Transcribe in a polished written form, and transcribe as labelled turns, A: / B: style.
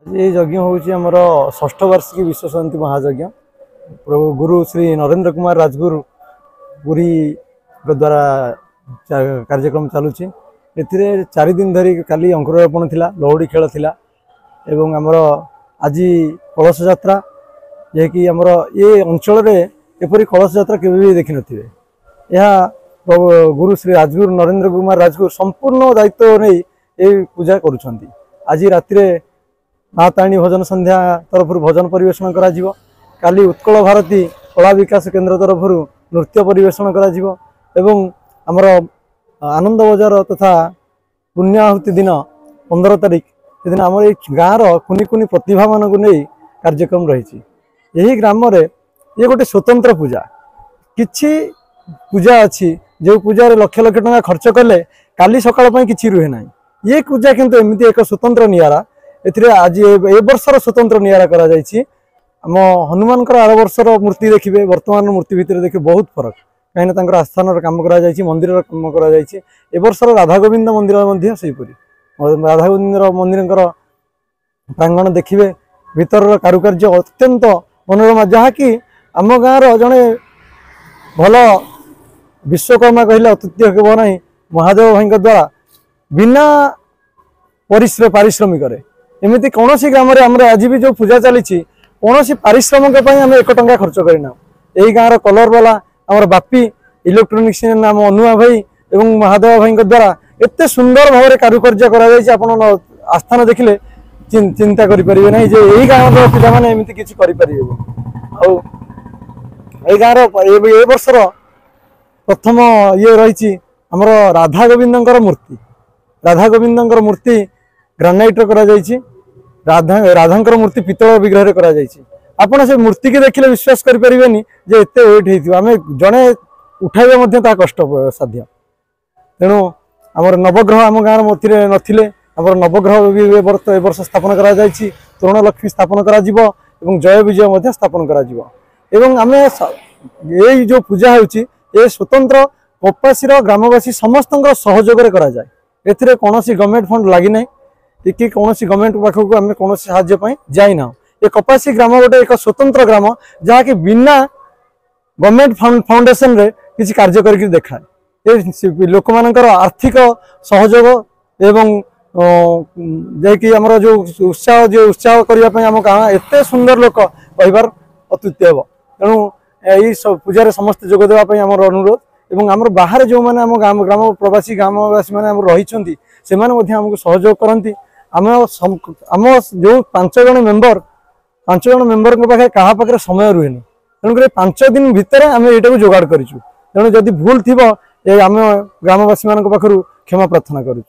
A: ये यज्ञ हूँ आमर षष्ठ वार्षिकी विश्व शांति महायज्ञ प्रभु गुरु श्री नरेंद्र कुमार राजगुरु पुरी द्वारा कार्यक्रम चलुची। एथिरे 4 दिन धरी काली अंकुरारोपण थिला, लौड़ी खेल थिला एवं आमर आज कलश यात्रा जे कि आमर ये अंचल रे एपरी कलश यात्रा केबे भी देखि नथिबे। यह गुरु श्री राजगुरु नरेंद्र कुमार राजगुरु संपूर्ण दायित्व नहीं ये पूजा करुछंती। आज राति माताणी भजन संध्या तरफ भजन परिवेषण करा जिवो। काली उत्कल भारती कला विकास केन्द्र तरफ नृत्य परिवेषण करा जिवो एवं आमर आनंद बजार तथा पुण्याहुति दिन 15 तारिख से दिन आम गाँव कुनि कुनि प्रतिभा मानक नहीं कार्यक्रम रही। यही ग्राम रे ये गोटे स्वतंत्र पूजा किछि पूजा अच्छी जो पूजा लक्ष लक्ष टका खर्च कले काली सकाळ किछि रुहे ना। ये पूजा किंतु एमती एक स्वतंत्र नियारा एथिरे आज ए वर्षर स्वतंत्र नियारा करा जायछि। आम हनुमान आर वर्षर मूर्ति देखिए वर्तमान मूर्ति भितर देखिए बहुत फरक कहीं आस्थान काम करा जायछि, मंदिर काम करा जायछि। ए वर्षर राधा गोविंद मंदिर मध्य सेहीपरि राधा गोविंद मंदिर प्रांगण देखिए भीतर कारुकार्य अत्यंत मनोरमा जहाँकि आम गाँव जड़े भल विश्वकर्मा कहले अत्युक्ति हे ना। महादेव भाई द्वारा बिना पारिश्रमिक एमती कौन ग्राम आज भी जो पूजा चली कौन पारिश्रमिक आम 1 टंका खर्च करना। यही गाँव कलर वाला आम बापी इलेक्ट्रोनिक्स नाम अनुआ भाई एवं महादेव भाई द्वारा एत सुंदर भाव में कारुकार्य कर आस्थान देखिले चिंता करें ना जे यही गाँव पिला माने एमती किछि करि परिबे। आ गाँव वर्षर प्रथम ये रही आमर राधा गोविंदर मूर्ति ग्रानाइट करा जायछि। राधांकर मूर्ति पितल विग्रह करा जायछि। आपण से मूर्ति की देखिले विश्वास करि परिबेनी जे एते वेट हेतिबो आमे जणे उठाइबा मध्ये ता कष्ट साध्य। तेणु आमर नवग्रह आम गाँव मथिरे नथिले आमर नवग्रह भी ए वर्ष स्थापन करा जायछि। तोरण लक्ष्मी स्थापन करा जिवो एवं जय विजय मध्ये स्थापन करा जिवो। एवं आमे ए जो पूजा होछि ए स्वतंत्र कपासीर ग्रामवासी समस्त सहयोग करा जाय। एथिरे कोनोसी गवर्नमेंट फंड लागि नै कि कौन गवर्नमेंट पाखक आम कौन साहाय्य जाइना। ये कपासी ग्राम गोटे एक स्वतंत्र ग्राम जहाँकि बिना गवर्नमेंट फाउंडेशन रे किसी कार्य करके देखाए। लोक मानकर आर्थिक सहयोग एवं जे आमर जो उत्साह करने आम गाँव एत सुंदर लोक कहबार अत्युक्ति हे। तेणु यही पूजा समस्त जोग देवाई आमर अनुरोध एवं आमर बाहर जो मैंने आम ग्राम प्रवासी ग्रामवासी मैंने रही से आमको सहयोग करती। आम जो 5 जन मेंबर पाखे क्या पाखे समय रुहे ना। तेणुक 5 दिन भितर आम यहाँ जोगाड़ करूँ। तेणु जदि भूल थी आम ग्रामवासी मान पाखु क्षमा प्रार्थना करूँ।